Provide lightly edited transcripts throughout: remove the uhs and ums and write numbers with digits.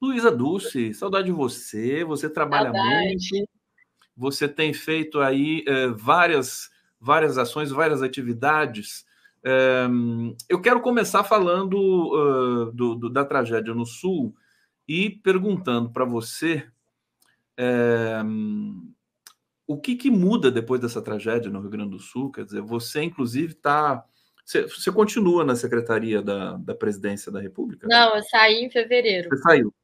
Luísa Dulce, saudade de você. Você trabalha Saudade. muito, você tem feito aí várias ações, várias atividades. Eu quero começar falando da tragédia no Sul e perguntando para você o que muda depois dessa tragédia no Rio Grande do Sul. Quer dizer, você, inclusive, está. Você continua na Secretaria da Presidência da República? Não, eu saí em fevereiro. Você saiu.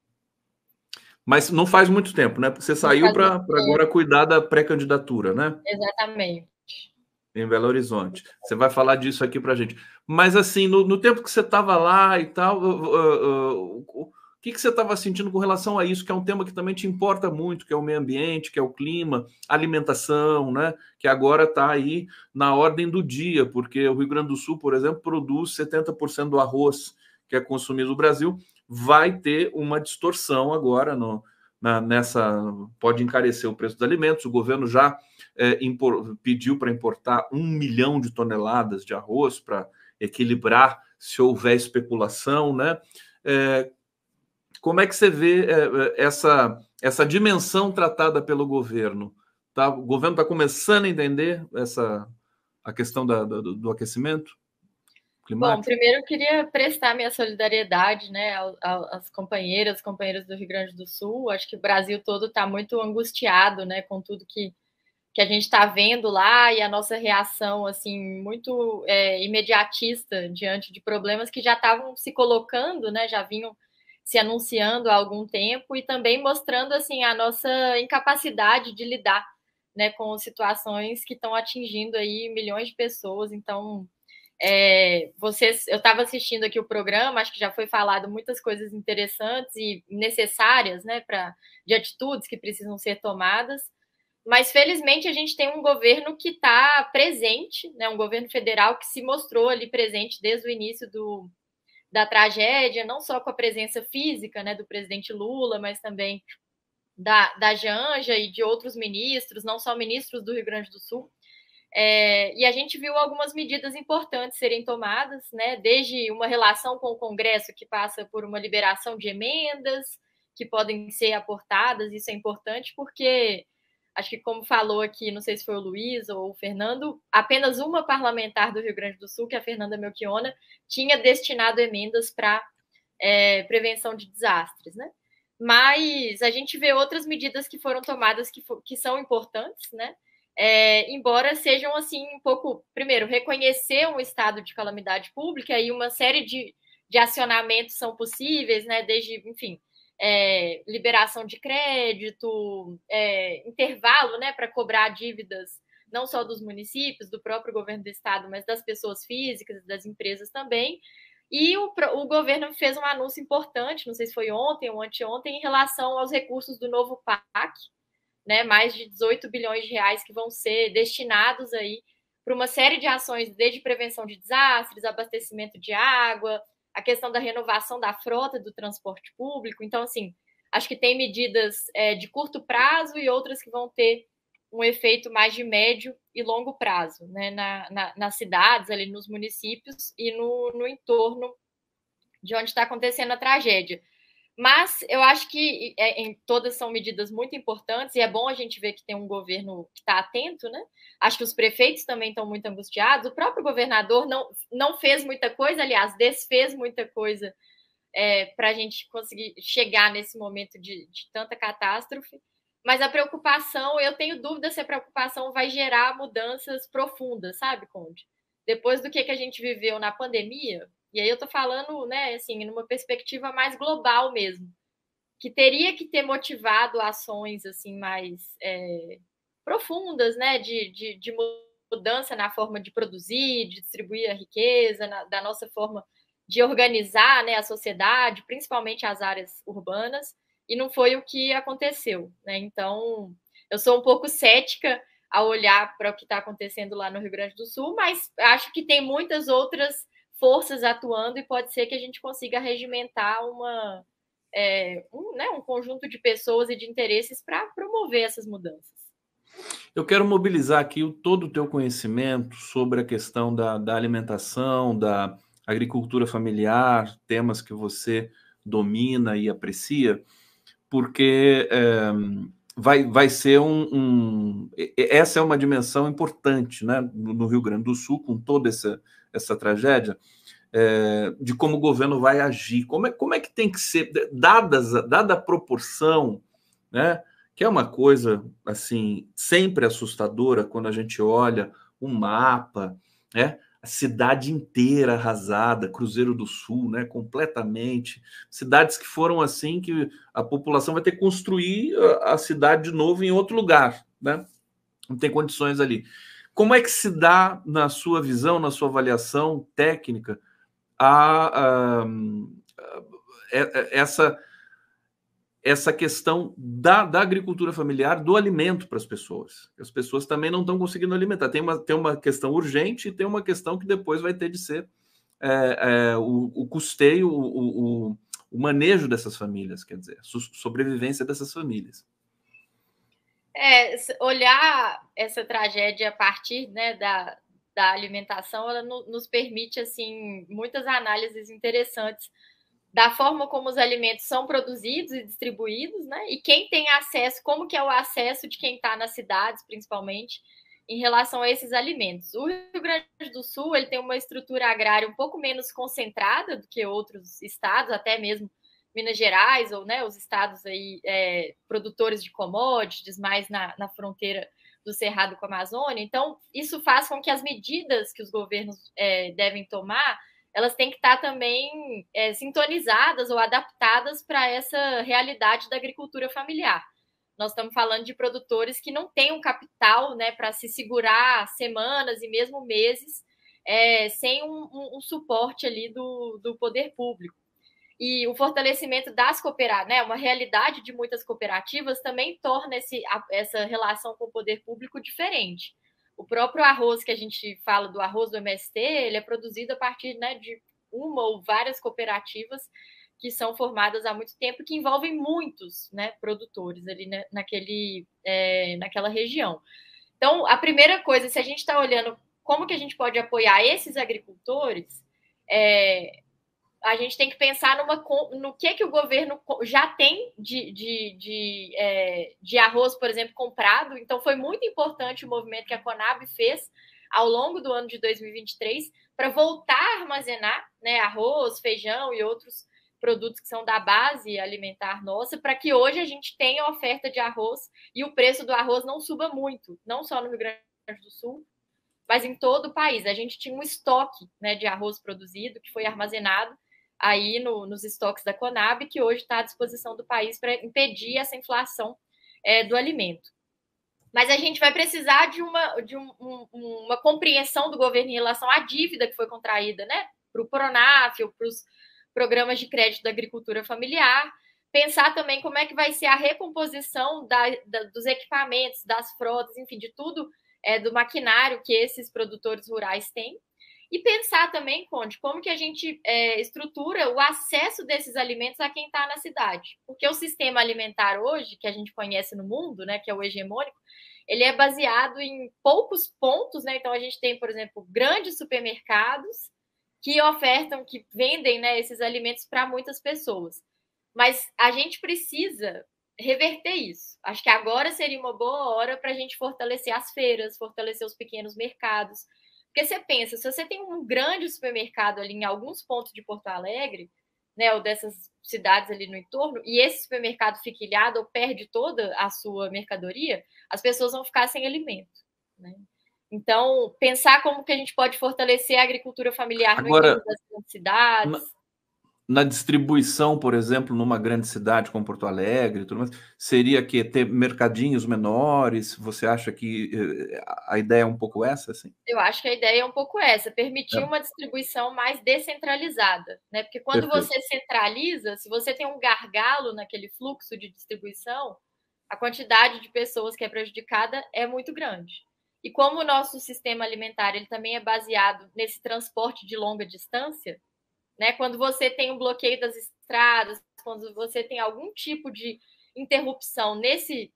Mas não faz muito tempo, né? Porque você Não saiu faz muito para agora tempo, cuidar da pré-candidatura, né? exatamente. Em Belo Horizonte. Você vai falar disso aqui para a gente. Mas, assim, no tempo que você estava lá e tal, o que você estava sentindo com relação a isso, que é um tema que também te importa muito, que é o meio ambiente, que é o clima, alimentação, né? Que agora está aí na ordem do dia, porque o Rio Grande do Sul, por exemplo, produz 70% do arroz que é consumido no Brasil, vai ter uma distorção agora nessa. Pode encarecer o preço dos alimentos, o governo já pediu para importar 1 milhão de toneladas de arroz para equilibrar se houver especulação, né? Como é que você vê essa dimensão tratada pelo governo? Tá? O governo está começando a entender a questão do aquecimento Bom, climático? primeiro eu queria prestar minha solidariedade, né, às companheiras, companheiros do Rio Grande do Sul. Acho que o Brasil todo está muito angustiado, né, com tudo que a gente está vendo lá e a nossa reação, assim, muito imediatista diante de problemas que já estavam se colocando, né, já vinham se anunciando há algum tempo e também mostrando, assim, a nossa incapacidade de lidar, né, com situações que estão atingindo aí milhões de pessoas. Então, eu estava assistindo aqui o programa, acho que já foi falado muitas coisas interessantes e necessárias, né, de atitudes que precisam ser tomadas, mas felizmente a gente tem um governo que está presente, né, um governo federal que se mostrou ali presente desde o início da tragédia, não só com a presença física, né, do presidente Lula, mas também da Janja e de outros ministros, não só ministros do Rio Grande do Sul. E a gente viu algumas medidas importantes serem tomadas, né? Desde uma relação com o Congresso que passa por uma liberação de emendas que podem ser aportadas, isso é importante porque acho que, como falou aqui, não sei se foi o Luiz ou o Fernando, apenas uma parlamentar do Rio Grande do Sul, que é a Fernanda Melchiona, tinha destinado emendas para prevenção de desastres, né? Mas a gente vê outras medidas que foram tomadas que são importantes, né? Embora sejam assim um pouco, primeiro, reconhecer um estado de calamidade pública e uma série de acionamentos são possíveis, né? Desde, enfim, liberação de crédito, intervalo, né, para cobrar dívidas não só dos municípios, do próprio governo do estado, mas das pessoas físicas, das empresas também. E o governo fez um anúncio importante, não sei se foi ontem ou anteontem, em relação aos recursos do novo PAC, né, mais de 18 bilhões de reais que vão ser destinados aí para uma série de ações, desde prevenção de desastres, abastecimento de água, a questão da renovação da frota do transporte público. Então, assim, acho que tem medidas de curto prazo e outras que vão ter um efeito mais de médio e longo prazo, né, nas cidades, ali nos municípios e no entorno de onde está acontecendo a tragédia. Mas eu acho que todas são medidas muito importantes e é bom a gente ver que tem um governo que está atento, né? Acho que os prefeitos também estão muito angustiados. O próprio governador não fez muita coisa, aliás, desfez muita coisa para a gente conseguir chegar nesse momento de tanta catástrofe. Mas a preocupação, eu tenho dúvida se a preocupação vai gerar mudanças profundas, sabe, Conde? Depois do que a gente viveu na pandemia, e aí eu tô falando, né, assim, numa perspectiva mais global mesmo, que teria que ter motivado ações, assim, mais profundas, né, de mudança na forma de produzir, de distribuir a riqueza, da nossa forma de organizar, né, a sociedade, principalmente as áreas urbanas, e não foi o que aconteceu, né? Então, eu sou um pouco cética ao olhar para o que está acontecendo lá no Rio Grande do Sul, mas acho que tem muitas outras forças atuando e pode ser que a gente consiga regimentar um conjunto de pessoas e de interesses para promover essas mudanças. Eu quero mobilizar aqui todo o teu conhecimento sobre a questão da alimentação, da agricultura familiar, temas que você domina e aprecia, porque vai ser essa é uma dimensão importante, né, no Rio Grande do Sul, com toda essa tragédia, de como o governo vai agir, como é que tem que ser, dada a proporção, né, que é uma coisa assim sempre assustadora quando a gente olha o mapa, né, a cidade inteira arrasada, Cruzeiro do Sul, né, completamente, cidades que foram assim que a população vai ter que construir a cidade de novo em outro lugar, né? Não tem condições ali. Como é que se dá, na sua visão, na sua avaliação técnica, essa questão da agricultura familiar, do alimento para as pessoas? As pessoas também não estão conseguindo alimentar. Tem uma questão urgente e tem uma questão que depois vai ter de ser o custeio, o manejo dessas famílias, quer dizer, sobrevivência dessas famílias. Olhar essa tragédia a partir, né, da alimentação, ela nos permite assim muitas análises interessantes da forma como os alimentos são produzidos e distribuídos, né? E quem tem acesso, como que é o acesso de quem está nas cidades, principalmente, em relação a esses alimentos. O Rio Grande do Sul ele tem uma estrutura agrária um pouco menos concentrada do que outros estados, até mesmo Minas Gerais, ou, né, os estados aí, produtores de commodities, mais na fronteira do Cerrado com a Amazônia. Então, isso faz com que as medidas que os governos devem tomar, elas têm que estar também sintonizadas ou adaptadas para essa realidade da agricultura familiar. Nós estamos falando de produtores que não têm um capital, né, para se segurar semanas e mesmo meses sem um suporte ali do poder público. E o fortalecimento das cooperativas, né, uma realidade de muitas cooperativas também torna essa relação com o poder público diferente. O próprio arroz que a gente fala do arroz do MST, ele é produzido a partir, né, de uma ou várias cooperativas que são formadas há muito tempo, que envolvem muitos, né, produtores ali, né, naquela região. Então, a primeira coisa, se a gente está olhando como que a gente pode apoiar esses agricultores, a gente tem que pensar no que o governo já tem de arroz, por exemplo, comprado. Então, foi muito importante o movimento que a Conab fez ao longo do ano de 2023 para voltar a armazenar, né, arroz, feijão e outros produtos que são da base alimentar nossa, para que hoje a gente tenha oferta de arroz e o preço do arroz não suba muito, não só no Rio Grande do Sul, mas em todo o país. A gente tinha um estoque, né, de arroz produzido que foi armazenado aí nos estoques da Conab, que hoje está à disposição do país para impedir essa inflação do alimento. Mas a gente vai precisar de uma compreensão do governo em relação à dívida que foi contraída, né, para o Pronaf ou para os programas de crédito da agricultura familiar, pensar também como é que vai ser a recomposição dos equipamentos, das frotas, enfim, de tudo do maquinário que esses produtores rurais têm. E pensar também, Conde, como que a gente estrutura o acesso desses alimentos a quem está na cidade. Porque o sistema alimentar hoje, que a gente conhece no mundo, né, que é o hegemônico, ele é baseado em poucos pontos, né? Então, a gente tem, por exemplo, grandes supermercados que ofertam, que vendem, né, esses alimentos para muitas pessoas. Mas a gente precisa reverter isso. Acho que agora seria uma boa hora para a gente fortalecer as feiras, fortalecer os pequenos mercados. Porque você pensa, se você tem um grande supermercado ali em alguns pontos de Porto Alegre, né, ou dessas cidades ali no entorno, e esse supermercado fica ilhado ou perde toda a sua mercadoria, as pessoas vão ficar sem alimento, né? Então, pensar como que a gente pode fortalecer a agricultura familiar no entorno das grandes cidades. Na distribuição, por exemplo, numa grande cidade como Porto Alegre, tudo mais, seria que ter mercadinhos menores? Você acha que a ideia é um pouco essa, assim? Eu acho que a ideia é um pouco essa, permitir uma distribuição mais descentralizada, né? Porque quando você centraliza, se você tem um gargalo naquele fluxo de distribuição, a quantidade de pessoas que é prejudicada é muito grande. E como o nosso sistema alimentar ele também é baseado nesse transporte de longa distância, né? Quando você tem um bloqueio das estradas, quando você tem algum tipo de interrupção nesse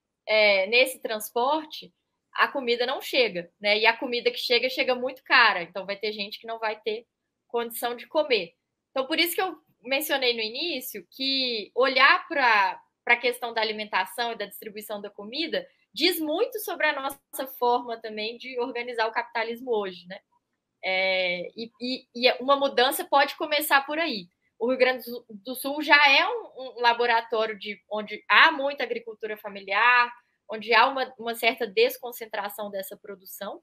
transporte, a comida não chega, né? E a comida que chega muito cara. Então vai ter gente que não vai ter condição de comer. Então por isso que mencionei no início que olhar para a questão da alimentação e da distribuição da comida diz muito sobre a nossa forma também de organizar o capitalismo hoje, né? E uma mudança pode começar por aí. O Rio Grande do Sul já é um laboratório onde há muita agricultura familiar, onde há uma certa desconcentração dessa produção,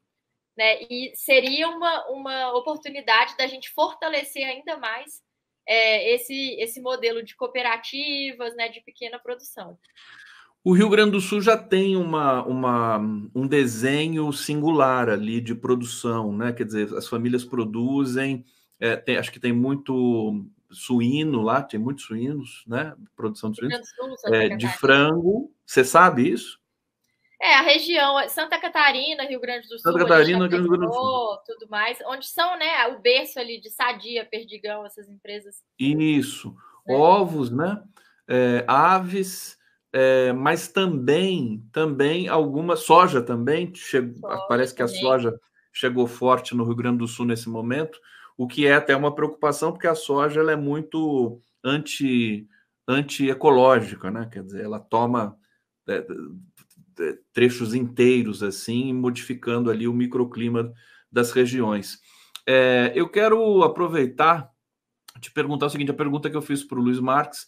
né? E seria uma oportunidade da gente fortalecer ainda mais esse modelo de cooperativas, né, de pequena produção. O Rio Grande do Sul já tem um desenho singular ali de produção, né? Quer dizer, as famílias produzem, acho que tem muito suíno lá, tem muitos suínos, né? Produção de suínos, de frango. Você sabe isso? A região Santa Catarina, Rio Grande do Sul, Santa Catarina, ali, Rio Grande do Sul, tudo mais, onde são, né, o berço ali de Sadia, Perdigão, essas empresas. Isso, né? Ovos, né? Aves, mas também alguma soja também parece que a soja chegou forte no Rio Grande do Sul nesse momento, o que é até uma preocupação, porque a soja ela é muito anti-ecológica, né? Quer dizer, ela toma trechos inteiros assim, modificando ali o microclima das regiões. Eu quero aproveitar te perguntar o seguinte, a pergunta que eu fiz para o Luiz Marques,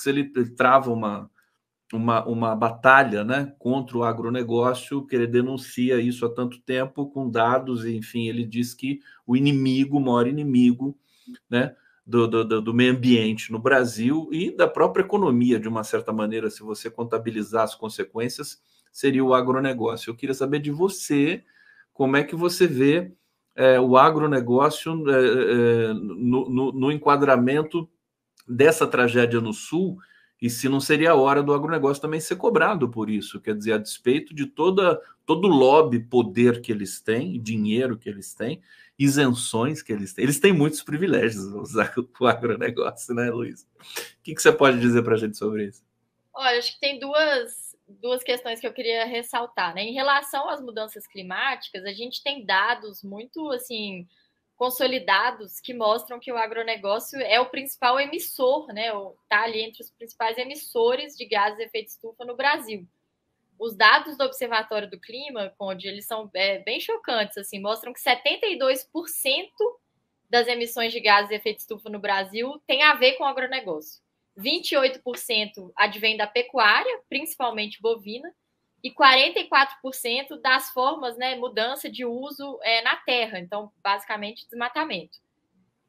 ele trava uma batalha, né, contra o agronegócio, que ele denuncia isso há tanto tempo, com dados, e, enfim, ele diz que o maior inimigo, né, do meio ambiente no Brasil e da própria economia, de uma certa maneira, se você contabilizar as consequências, seria o agronegócio. Eu queria saber de você, como é que você vê o agronegócio no enquadramento dessa tragédia no Sul, e se não seria a hora do agronegócio também ser cobrado por isso, quer dizer, a despeito de todo lobby, poder que eles têm, dinheiro que eles têm, isenções que eles têm muitos privilégios, o agronegócio, né, Luiz? O que você pode dizer para a gente sobre isso? Olha, acho que tem duas questões que eu queria ressaltar, né? Em relação às mudanças climáticas, a gente tem dados muito, assim, consolidados que mostram que o agronegócio é o principal emissor, né? Está ali entre os principais emissores de gases de efeito estufa no Brasil. Os dados do Observatório do Clima, Conde, eles são bem chocantes, assim, mostram que 72% das emissões de gases de efeito estufa no Brasil tem a ver com o agronegócio. 28% advém da pecuária, principalmente bovina, e 44% das formas, né, mudança de uso na terra, então, basicamente, desmatamento.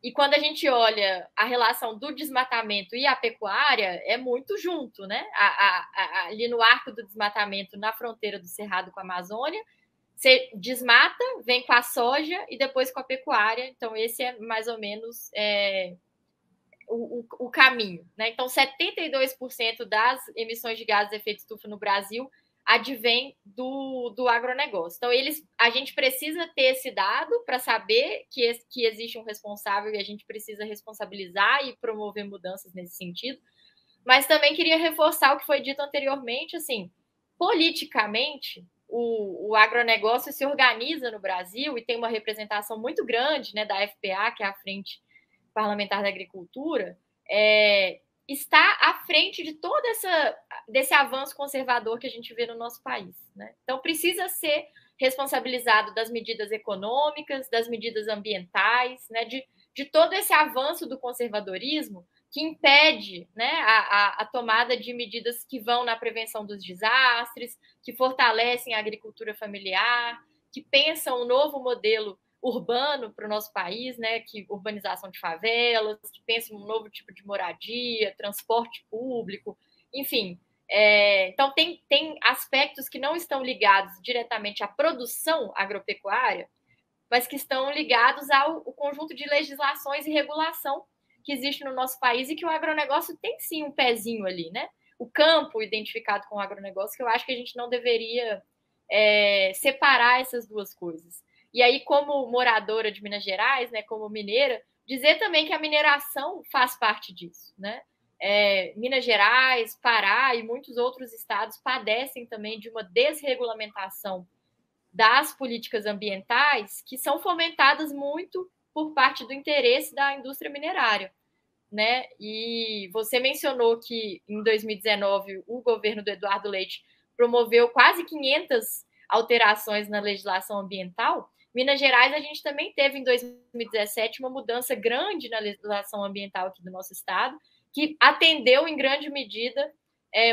E quando a gente olha a relação do desmatamento e a pecuária, é muito junto, né? Ali no arco do desmatamento, na fronteira do Cerrado com a Amazônia, você desmata, vem com a soja e depois com a pecuária. Então, esse é mais ou menos o caminho, né? Então, 72% das emissões de gases de efeito estufa no Brasil advém do agronegócio. Então, a gente precisa ter esse dado para saber que existe um responsável e a gente precisa responsabilizar e promover mudanças nesse sentido. Mas também queria reforçar o que foi dito anteriormente, assim, politicamente, o agronegócio se organiza no Brasil e tem uma representação muito grande, né, da FPA, que é a Frente Parlamentar da Agricultura, está à frente de todo desse avanço conservador que a gente vê no nosso país, né? Então, precisa ser responsabilizado das medidas econômicas, das medidas ambientais, né? De todo esse avanço do conservadorismo que impede, né, a tomada de medidas que vão na prevenção dos desastres, que fortalecem a agricultura familiar, que pensam um novo modelo urbano para o nosso país, né, que urbanização de favelas, que pensa um novo tipo de moradia, transporte público, enfim. Então, tem aspectos que não estão ligados diretamente à produção agropecuária, mas que estão ligados ao conjunto de legislações e regulação que existe no nosso país e que o agronegócio tem sim um pezinho ali, né? O campo identificado com o agronegócio, que eu acho que a gente não deveria separar essas duas coisas. E aí, como moradora de Minas Gerais, né, como mineira, dizer também que a mineração faz parte disso, né? Minas Gerais, Pará e muitos outros estados padecem também de uma desregulamentação das políticas ambientais que são fomentadas muito por parte do interesse da indústria minerária. né? E você mencionou que em 2019 o governo do Eduardo Leite promoveu quase 500 alterações na legislação ambiental. Minas Gerais, a gente também teve em 2017 uma mudança grande na legislação ambiental aqui do nosso estado, que atendeu em grande medida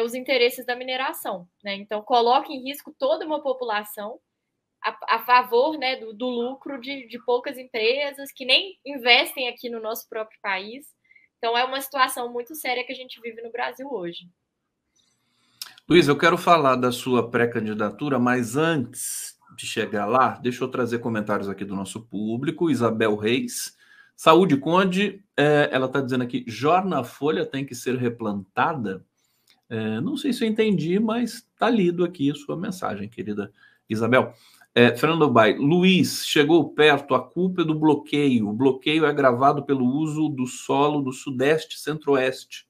os interesses da mineração, né? Então, coloca em risco toda uma população a favor, né, do lucro de poucas empresas que nem investem aqui no nosso próprio país. Então, é uma situação muito séria que a gente vive no Brasil hoje. Luiz, eu quero falar da sua pré-candidatura, mas antes de chegar lá, deixa eu trazer comentários aqui do nosso público. Isabel Reis, Saúde Conde, ela está dizendo aqui, jorna folha tem que ser replantada? Não sei se eu entendi, mas está lido aqui a sua mensagem, querida Isabel. Fernando Bay, Luiz, chegou perto, a culpa é do bloqueio. O bloqueio é agravado pelo uso do solo do Sudeste e Centro-Oeste.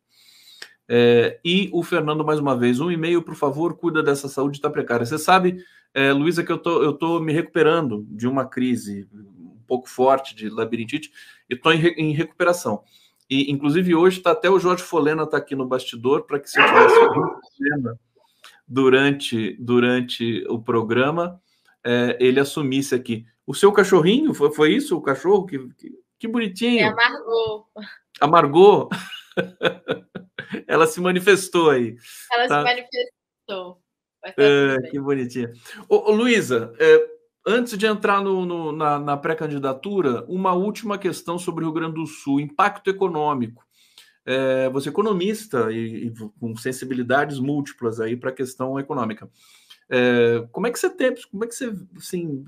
E o Fernando, mais uma vez, 1,5, por favor, cuida dessa saúde, está precária. Você sabe, Luísa, que eu tô me recuperando de uma crise um pouco forte de labirintite e estou em recuperação. E, inclusive, hoje está até o Jorge Folena está aqui no bastidor para que se eu tivesse durante o programa, ele assumisse aqui. O seu cachorrinho, foi isso? O cachorro? Que bonitinho. Amargou. Ela se manifestou aí. Ela se manifestou. Que bonitinha. Luísa, antes de entrar na pré-candidatura, uma última questão sobre o Rio Grande do Sul, impacto econômico. Você é economista e com sensibilidades múltiplas aí para a questão econômica. Como é que você teve, assim,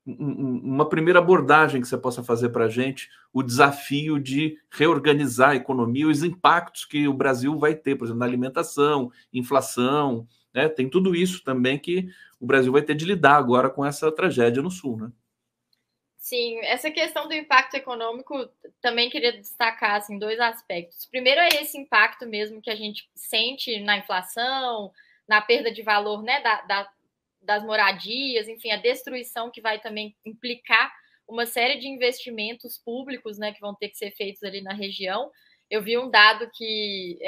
uma primeira abordagem que você possa fazer para a gente, o desafio de reorganizar a economia, os impactos que o Brasil vai ter, por exemplo, na alimentação, inflação, né? Tem tudo isso também que o Brasil vai ter de lidar agora com essa tragédia no Sul, né? Sim, essa questão do impacto econômico também queria destacar assim, 2 aspectos. Primeiro é esse impacto mesmo que a gente sente na inflação, na perda de valor, né, das moradias, enfim, a destruição que vai também implicar uma série de investimentos públicos, né, que vão ter que ser feitos ali na região. Eu vi um dado que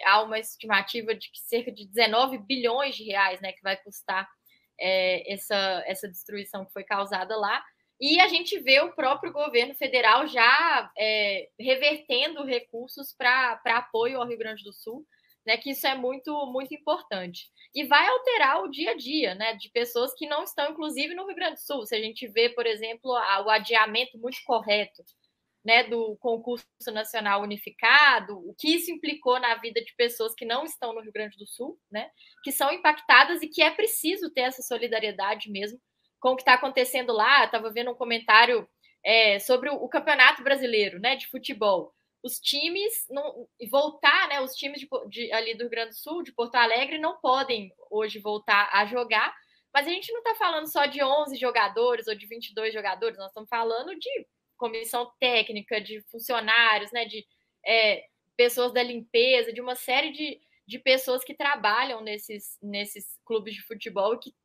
há uma estimativa de que cerca de 19 bilhões de reais, né, que vai custar essa destruição que foi causada lá. E a gente vê o próprio governo federal já revertendo recursos para apoio ao Rio Grande do Sul, né, que isso é muito, muito importante. E vai alterar o dia a dia, né, de pessoas que não estão, inclusive, no Rio Grande do Sul. Se a gente vê, por exemplo, o adiamento muito correto, né, do concurso nacional unificado, o que isso implicou na vida de pessoas que não estão no Rio Grande do Sul, né, que são impactadas e que é preciso ter essa solidariedade mesmo com o que está acontecendo lá. Eu estava vendo um comentário sobre o Campeonato Brasileiro, né, de futebol. Os times voltar, né, os times ali do Rio Grande do Sul, de Porto Alegre, não podem hoje voltar a jogar, mas a gente não está falando só de 11 jogadores ou de 22 jogadores, nós estamos falando de comissão técnica, de funcionários, né, de pessoas da limpeza, de uma série de pessoas que trabalham nesses clubes de futebol e que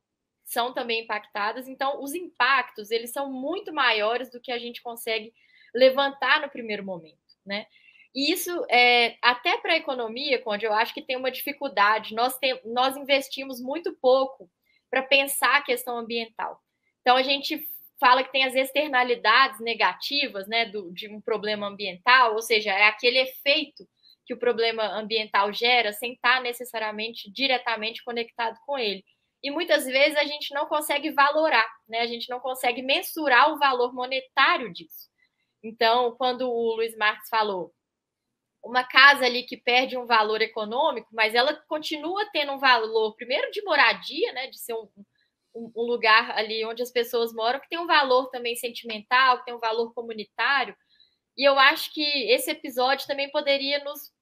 são também impactadas. Então, os impactos, eles são muito maiores do que a gente consegue levantar no primeiro momento, né? E isso, até para a economia, Conde, eu acho que tem uma dificuldade. Nós investimos muito pouco para pensar a questão ambiental. Então, a gente fala que tem as externalidades negativas, né, de um problema ambiental, ou seja, é aquele efeito que o problema ambiental gera sem estar necessariamente diretamente conectado com ele. E muitas vezes a gente não consegue valorar, né? A gente não consegue mensurar o valor monetário disso. Então, quando o Luiz Marques falou, uma casa ali que perde um valor econômico, mas ela continua tendo um valor, primeiro de moradia, né? De ser um lugar ali onde as pessoas moram, que tem um valor também sentimental, que tem um valor comunitário. E eu acho que esse episódio também poderia nos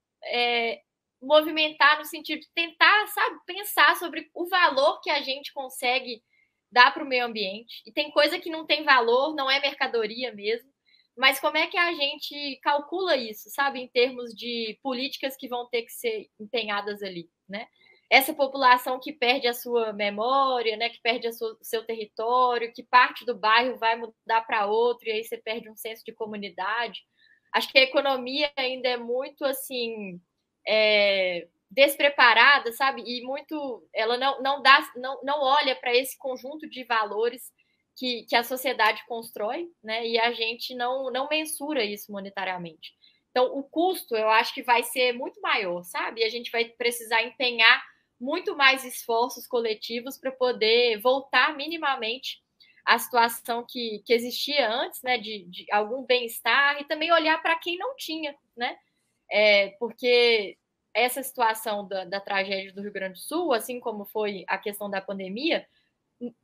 movimentar no sentido de tentar, sabe, pensar sobre o valor que a gente consegue dar para o meio ambiente. E tem coisa que não tem valor, não é mercadoria mesmo, mas como é que a gente calcula isso, sabe, em termos de políticas que vão ter que ser empenhadas ali, né? Essa população que perde a sua memória, né, que perde o seu território, que parte do bairro vai mudar para outro, e aí você perde um senso de comunidade. acho que a economia ainda é muito assim despreparada, sabe? E muito ela não olha para esse conjunto de valores que a sociedade constrói, né? E a gente não mensura isso monetariamente. Então, o custo eu acho que vai ser muito maior, sabe? E a gente vai precisar empenhar muito mais esforços coletivos para poder voltar minimamente à situação que existia antes, né? De algum bem-estar e também olhar para quem não tinha, né? Porque essa situação da tragédia do Rio Grande do Sul, assim como foi a questão da pandemia,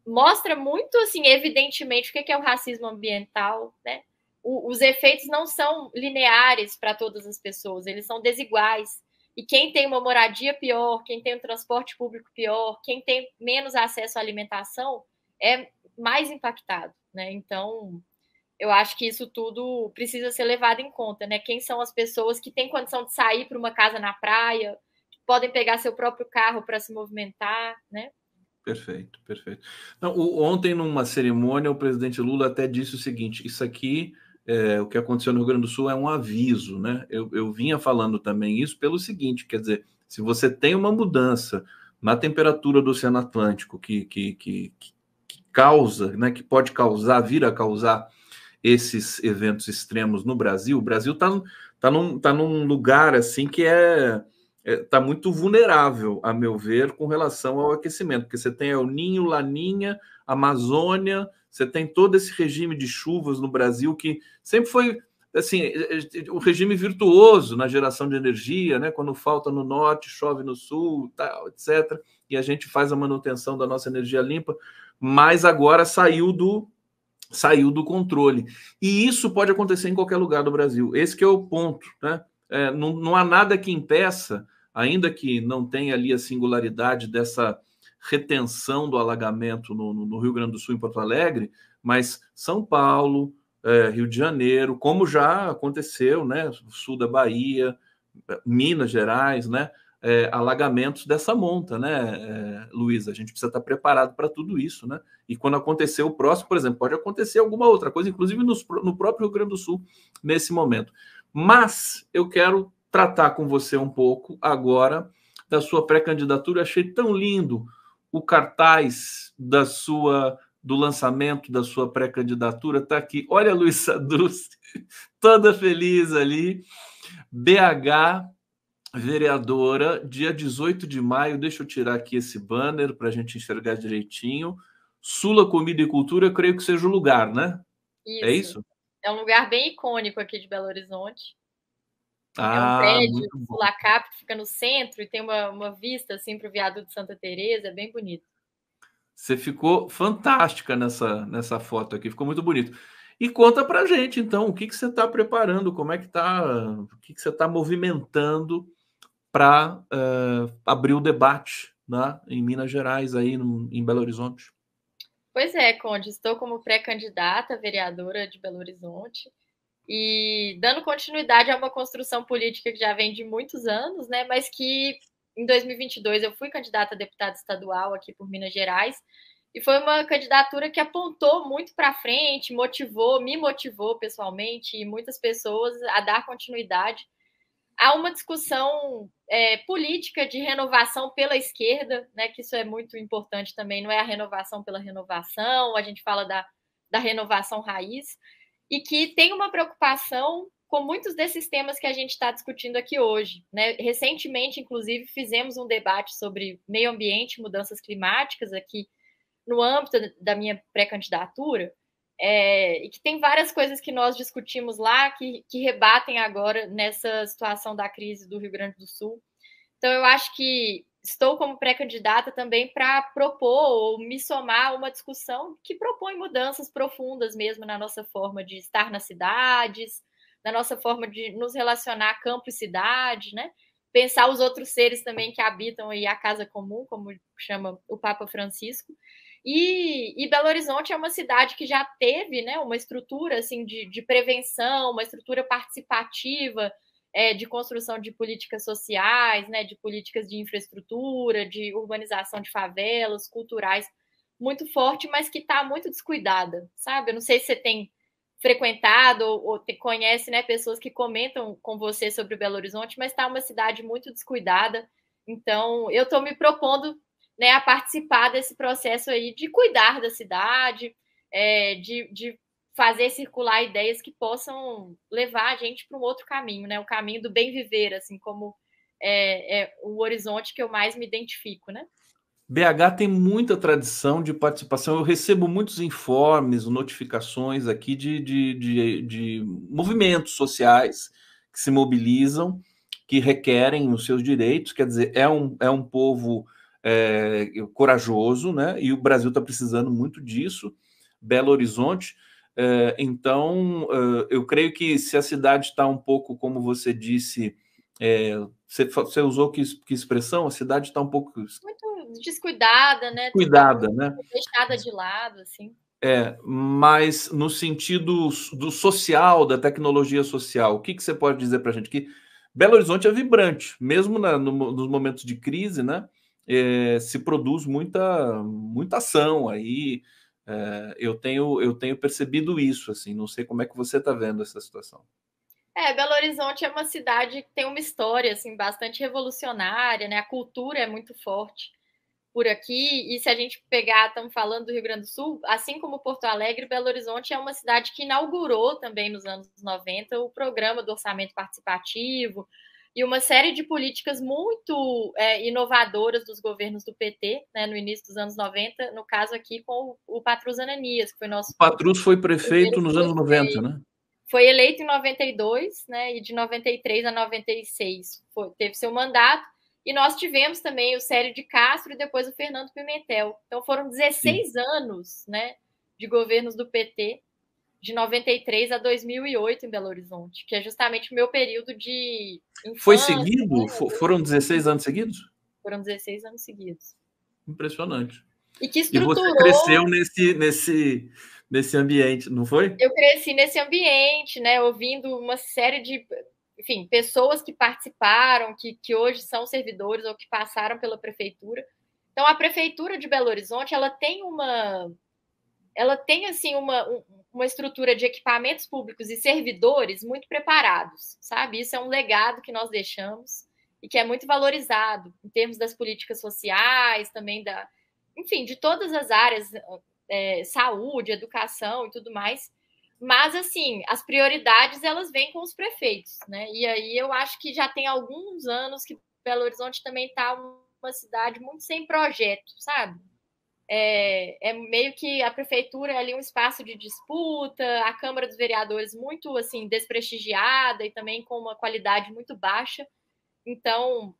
mostra muito, assim, evidentemente, o que é o racismo ambiental, né? Os efeitos não são lineares para todas as pessoas, eles são desiguais. E quem tem uma moradia pior, quem tem um transporte público pior, quem tem menos acesso à alimentação, é mais impactado, né? Então, eu acho que isso tudo precisa ser levado em conta, né? Quem são as pessoas que têm condição de sair para uma casa na praia, que podem pegar seu próprio carro para se movimentar, né? Perfeito, perfeito. Não, ontem, numa cerimônia, o presidente Lula até disse o seguinte: isso aqui, o que aconteceu no Rio Grande do Sul é um aviso, né? Eu vinha falando também isso pelo seguinte: quer dizer, se você tem uma mudança na temperatura do Oceano Atlântico que causa, né, que pode causar, vir a causar esses eventos extremos no Brasil, o Brasil tá num lugar assim que está muito vulnerável, a meu ver, com relação ao aquecimento, porque você tem El Ninho, Laninha, Amazônia, você tem todo esse regime de chuvas no Brasil que sempre foi assim, o regime virtuoso na geração de energia, né? Quando falta no norte, chove no sul, tal, etc. E a gente faz a manutenção da nossa energia limpa, mas agora saiu do controle. E isso pode acontecer em qualquer lugar do Brasil. Esse que é o ponto, né? Não há nada que impeça, ainda que não tenha ali a singularidade dessa retenção do alagamento no Rio Grande do Sul, em Porto Alegre, mas São Paulo, Rio de Janeiro, como já aconteceu, né? Sul da Bahia, Minas Gerais, né? Alagamentos dessa monta, né, Luísa? A gente precisa estar preparado para tudo isso, né? E quando acontecer o próximo, por exemplo, pode acontecer alguma outra coisa, inclusive no próprio Rio Grande do Sul, nesse momento. Mas eu quero tratar com você um pouco agora da sua pré-candidatura. Achei tão lindo o cartaz do lançamento da sua pré-candidatura. Está aqui. Olha a Luísa Drussi, toda feliz ali. BH, vereadora, dia 18 de maio. Deixa eu tirar aqui esse banner para a gente enxergar direitinho. Sula Comida e Cultura, eu creio que seja o lugar, né? É Isso. isso? É um lugar bem icônico aqui de Belo Horizonte. É um Ah, prédio muito bom. Sulacap que fica no centro e tem uma vista assim para o viaduto de Santa Teresa, é bem bonito. Você ficou fantástica nessa foto aqui, ficou muito bonito. E conta pra gente, então, o que você está preparando, como é que tá, o que você está movimentando para abrir o debate, né, em Minas Gerais, aí em Belo Horizonte. Pois é, Conde, estou como pré-candidata a vereadora de Belo Horizonte e dando continuidade a uma construção política que já vem de muitos anos, né, mas que em 2022 eu fui candidata a deputada estadual aqui por Minas Gerais e foi uma candidatura que apontou muito para frente, me motivou pessoalmente e muitas pessoas a dar continuidade há uma discussão política de renovação pela esquerda, né, que isso é muito importante também, não é a renovação pela renovação, a gente fala da renovação raiz, e que tem uma preocupação com muitos desses temas que a gente está discutindo aqui hoje. Né? Recentemente, inclusive, fizemos um debate sobre meio ambiente e mudanças climáticas aqui no âmbito da minha pré-candidatura, e que tem várias coisas que nós discutimos lá que rebatem agora nessa situação da crise do Rio Grande do Sul. Então, eu acho que estou como pré-candidata também para propor ou me somar a uma discussão que propõe mudanças profundas mesmo na nossa forma de estar nas cidades, na nossa forma de nos relacionar campo e cidade, né? Pensar os outros seres também que habitam aí a casa comum, como chama o Papa Francisco. E Belo Horizonte é uma cidade que já teve, né, uma estrutura assim de prevenção, uma estrutura participativa, de construção de políticas sociais, né, de políticas de infraestrutura, de urbanização de favelas, culturais, muito forte, mas que está muito descuidada, sabe? Eu não sei se você tem frequentado ou conhece, né, pessoas que comentam com você sobre Belo Horizonte, mas está uma cidade muito descuidada. Então, eu estou me propondo, né, a participar desse processo aí de cuidar da cidade, de fazer circular ideias que possam levar a gente para um outro caminho, né, o caminho do bem viver, assim como é o horizonte que eu mais me identifico, né? BH tem muita tradição de participação. Eu recebo muitos informes, notificações aqui de movimentos sociais que se mobilizam, que requerem os seus direitos. Quer dizer, é um povo corajoso, né? E o Brasil está precisando muito disso. Belo Horizonte. Então, eu creio que se a cidade está um pouco, como você disse, você usou que expressão? A cidade está um pouco muito descuidada, né? cuidada, né? Deixada de lado, assim. Mas no sentido do social, da tecnologia social, o que você pode dizer para a gente? Que Belo Horizonte é vibrante, mesmo nos momentos de crise, né? Se produz muita ação aí. Eu tenho percebido isso, assim. Não sei como é que você está vendo essa situação. Belo Horizonte é uma cidade que tem uma história assim bastante revolucionária, né? A cultura é muito forte por aqui. E se a gente pegar, estamos falando do Rio Grande do Sul, assim como Porto Alegre, Belo Horizonte é uma cidade que inaugurou também nos anos 90 o programa do orçamento participativo e uma série de políticas muito inovadoras dos governos do PT, né, no início dos anos 90, no caso aqui com o Patrus Ananias, que foi nosso. O Patrus foi prefeito nos anos 90, né? Foi eleito em 92, né, e de 93 a 96 teve seu mandato. E nós tivemos também o Célio de Castro e depois o Fernando Pimentel. Então foram 16 anos, né, de governos do PT, de 93 a 2008 em Belo Horizonte, que é justamente o meu período de infância. Foi seguido? Né? Foram 16 anos seguidos? Foram 16 anos seguidos. Impressionante. E que estruturou... E você cresceu nesse ambiente, não foi? Eu cresci nesse ambiente, né, ouvindo uma série de, enfim, pessoas que participaram, que hoje são servidores ou que passaram pela prefeitura. Então, a prefeitura de Belo Horizonte, ela tem assim uma estrutura de equipamentos públicos e servidores muito preparados, sabe? Isso é um legado que nós deixamos e que é muito valorizado em termos das políticas sociais, também enfim, de todas as áreas, saúde, educação e tudo mais. Mas, assim, as prioridades, elas vêm com os prefeitos, né? E aí eu acho que já tem alguns anos que Belo Horizonte também está uma cidade muito sem projeto, sabe? Meio que a prefeitura é ali um espaço de disputa, a Câmara dos Vereadores muito, assim, desprestigiada e também com uma qualidade muito baixa. Então,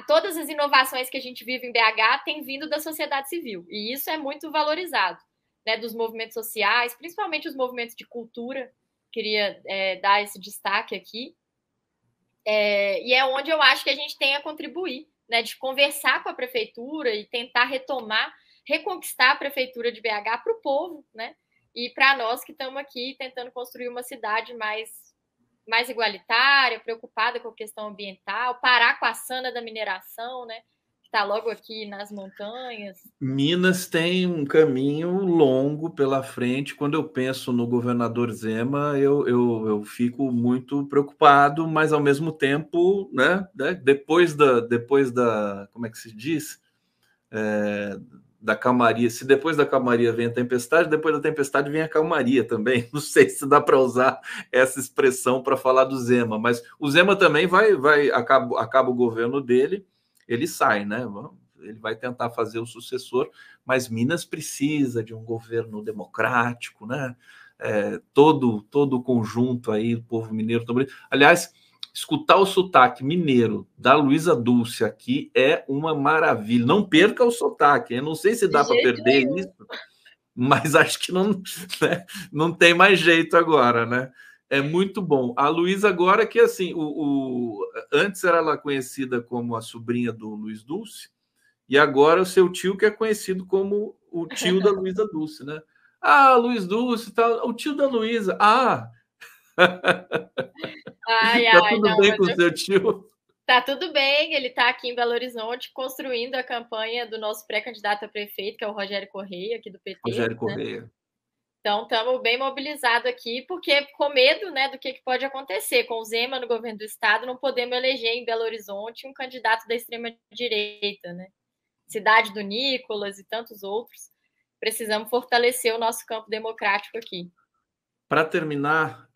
todas as inovações que a gente vive em BH têm vindo da sociedade civil, e isso é muito valorizado, né, dos movimentos sociais, principalmente os movimentos de cultura. Queria dar esse destaque aqui. E é onde eu acho que a gente tem a contribuir, né, de conversar com a prefeitura e tentar reconquistar a prefeitura de BH para o povo, né, e para nós que estamos aqui tentando construir uma cidade mais igualitária, preocupada com a questão ambiental, parar com a sana da mineração, né, que está logo aqui nas montanhas. Minas tem um caminho longo pela frente. Quando eu penso no governador Zema, eu fico muito preocupado, mas ao mesmo tempo, né, depois da como é que se diz? Da calmaria. Se depois da calmaria vem a tempestade, depois da tempestade vem a calmaria também. Não sei se dá para usar essa expressão para falar do Zema, mas o Zema também acaba o governo dele, ele sai, né? Ele vai tentar fazer o sucessor, mas Minas precisa de um governo democrático, né? Todo o conjunto aí, o povo mineiro também. Aliás, escutar o sotaque mineiro da Luísa Dulce aqui é uma maravilha. Não perca o sotaque. Eu não sei se dá para perder isso, mas acho que não, né? Não tem mais jeito agora, né? É muito bom. A Luísa agora que assim, antes era ela conhecida como a sobrinha do Luiz Dulce, e agora o seu tio que é conhecido como o tio da Luísa Dulce, né? Ah, Luiz Dulce, tá, o tio da Luísa. Ah, tá tudo bem com o seu tio? Tá tudo bem, ele está aqui em Belo Horizonte construindo a campanha do nosso pré-candidato a prefeito, que é o Rogério Correia, aqui do PT. Rogério Correia. Então, estamos bem mobilizados aqui, porque com medo, né, do que pode acontecer. Com o Zema no governo do Estado, não podemos eleger em Belo Horizonte um candidato da extrema-direita, né? Cidade do Nicolas e tantos outros. Precisamos fortalecer o nosso campo democrático aqui. Para terminar,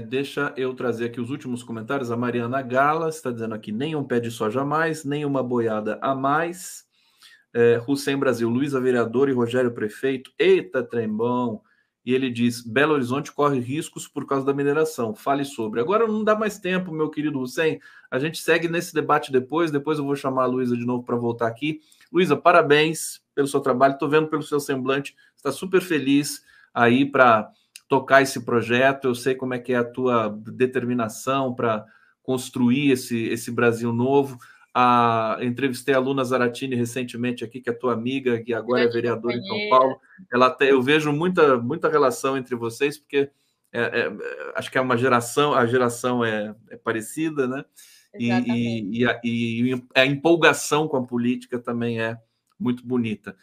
deixa eu trazer aqui os últimos comentários. A Mariana Gala está dizendo aqui: nenhum pé de soja a mais, nenhuma boiada a mais. Hussein Brasil, Luísa vereador e Rogério prefeito. Eita, trem bom. E ele diz: Belo Horizonte corre riscos por causa da mineração. Fale sobre. Agora não dá mais tempo, meu querido Hussein. A gente segue nesse debate depois. Depois eu vou chamar a Luísa de novo para voltar aqui. Luísa, parabéns pelo seu trabalho. Estou vendo pelo seu semblante. Está super feliz aí para tocar esse projeto. Eu sei como é que é a tua determinação para construir esse Brasil novo. Entrevistei a Luna Zaratini recentemente aqui, que é tua amiga, que agora é vereadora em São Paulo. Eu vejo muita relação entre vocês, porque acho que é uma geração, a geração é parecida, né? E a empolgação com a política também é muito bonita.